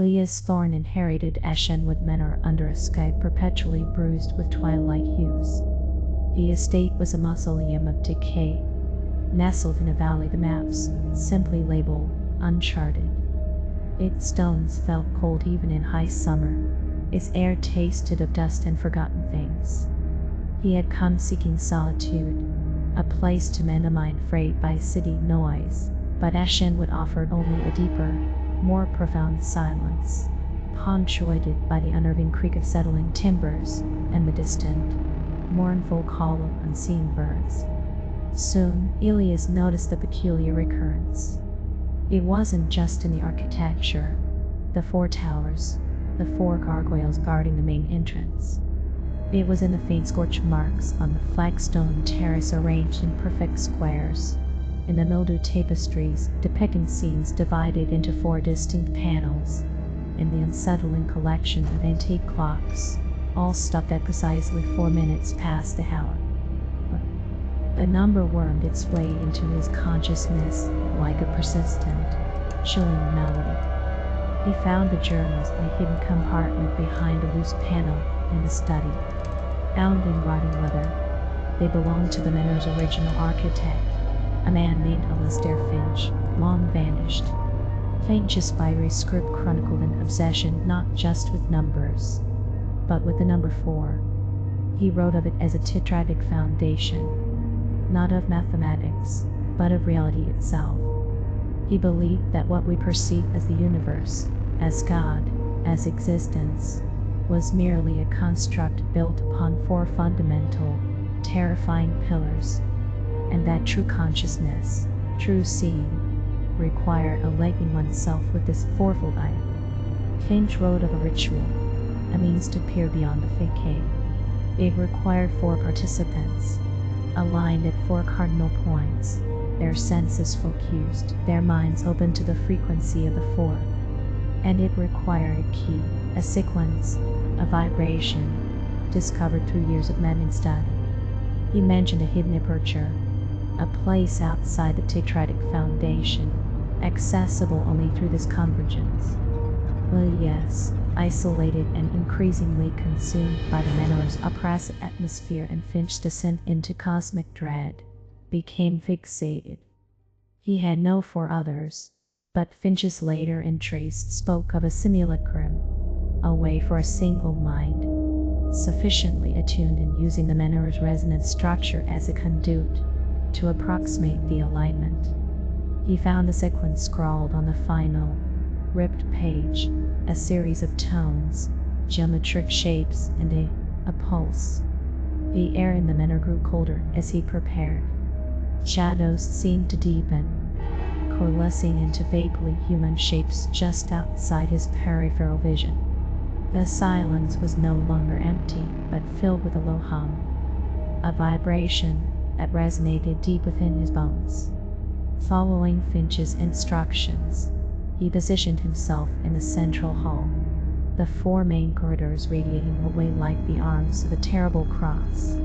Elias Thorne inherited Ashenwood Manor under a sky perpetually bruised with twilight hues. The estate was a mausoleum of decay, nestled in a valley the maps simply labeled uncharted. Its stones felt cold even in high summer. Its air tasted of dust and forgotten things. He had come seeking solitude, a place to mend a mind frayed by city noise, but Ashenwood offered only a deeper, more profound silence, punctuated by the unnerving creak of settling timbers and the distant, mournful call of unseen birds. Soon, Elias noticed the peculiar recurrence. It wasn't just in the architecture, the four towers, the four gargoyles guarding the main entrance. It was in the faint scorch marks on the flagstone terrace arranged in perfect squares, in the mildewed tapestries depicting scenes divided into four distinct panels, in the unsettling collection of antique clocks, all stopped at precisely 4 minutes past the hour. The number wormed its way into his consciousness like a persistent, chilling melody. He found the journals in a hidden compartment behind a loose panel in the study. Bound in rotting leather, they belonged to the Manor's original architect, a man named Alistair Finch, long vanished. Finch's fiery script chronicled an obsession not just with numbers, but with the number 4. He wrote of it as a tetradic foundation, not of mathematics, but of reality itself. He believed that what we perceive as the universe, as God, as existence, was merely a construct built upon 4 fundamental, terrifying pillars, and that true consciousness, true seeing, required aligning oneself with this fourfold eye. Finch wrote of a ritual, a means to peer beyond the facade. It required 4 participants, aligned at 4 cardinal points, their senses focused, their minds open to the frequency of the 4. And it required a key, a sequence, a vibration, discovered through years of mending study. He mentioned a hidden aperture, a place outside the tetradic foundation, accessible only through this convergence. Elias, isolated and increasingly consumed by the Manor's oppressive atmosphere and Finch's descent into cosmic dread, became fixated. He had no 4 others, but Finch's later entries spoke of a simulacrum, a way for a single mind, sufficiently attuned and using the Manor's resonance structure as a conduit, to approximate the alignment. He found the sequence scrawled on the final, ripped page, a series of tones, geometric shapes, and a pulse. The air in the Manor grew colder as he prepared. Shadows seemed to deepen, coalescing into vaguely human shapes just outside his peripheral vision. The silence was no longer empty, but filled with a low hum, a vibration that resonated deep within his bones. Following Finch's instructions, he positioned himself in the central hall, the 4 main corridors radiating away like the arms of a terrible cross.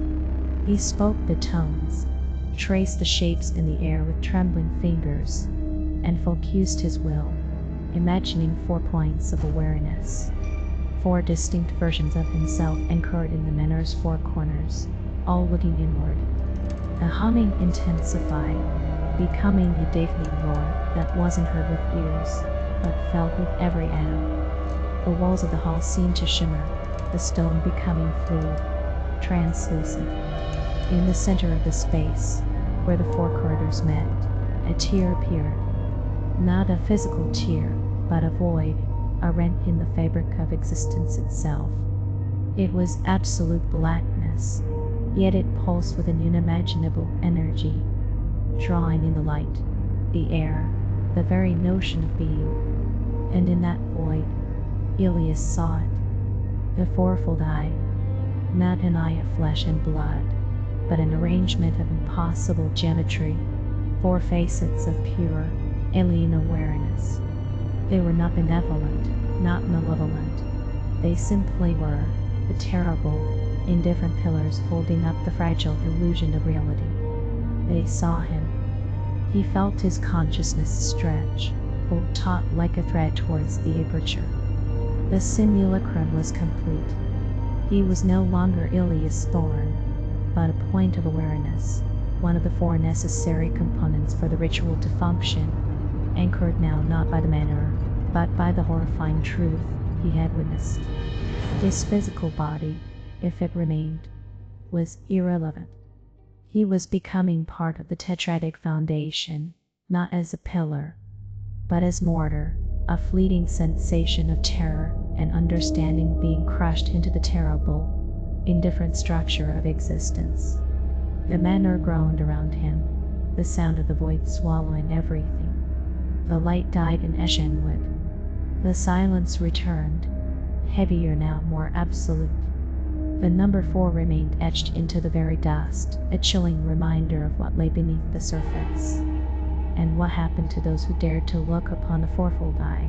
He spoke the tones, traced the shapes in the air with trembling fingers, and focused his will, imagining 4 points of awareness, 4 distinct versions of himself anchored in the Manor's 4 corners, all looking inward. The humming intensified, becoming a deafening roar that wasn't heard with ears, but felt with every atom. The walls of the hall seemed to shimmer, the stone becoming fluid, translucent. In the center of the space, where the 4 corridors met, a tear appeared. Not a physical tear, but a void, a rent in the fabric of existence itself. It was absolute blackness, yet it pulsed with an unimaginable energy, drawing in the light, the air, the very notion of being. And in that void, Elias saw it. The fourfold eye, not an eye of flesh and blood, but an arrangement of impossible geometry, 4 facets of pure, alien awareness. They were not benevolent, not malevolent. They simply were the terrible, indifferent pillars holding up the fragile illusion of reality. They saw him. He felt his consciousness stretch, pulled taut like a thread towards the aperture. The simulacrum was complete. He was no longer Ilias Thorn, but a point of awareness, one of the four necessary components for the ritual to function, anchored now not by the manor, but by the horrifying truth he had witnessed. His physical body, if it remained, was irrelevant. He was becoming part of the tetratic foundation, not as a pillar, but as mortar, a fleeting sensation of terror and understanding being crushed into the terrible, indifferent structure of existence. The manor groaned around him, the sound of the void swallowing everything. The light died in Ashenwood. The silence returned, heavier now, more absolute. The number 4 remained etched into the very dust, a chilling reminder of what lay beneath the surface, and what happened to those who dared to look upon the fourfold eye.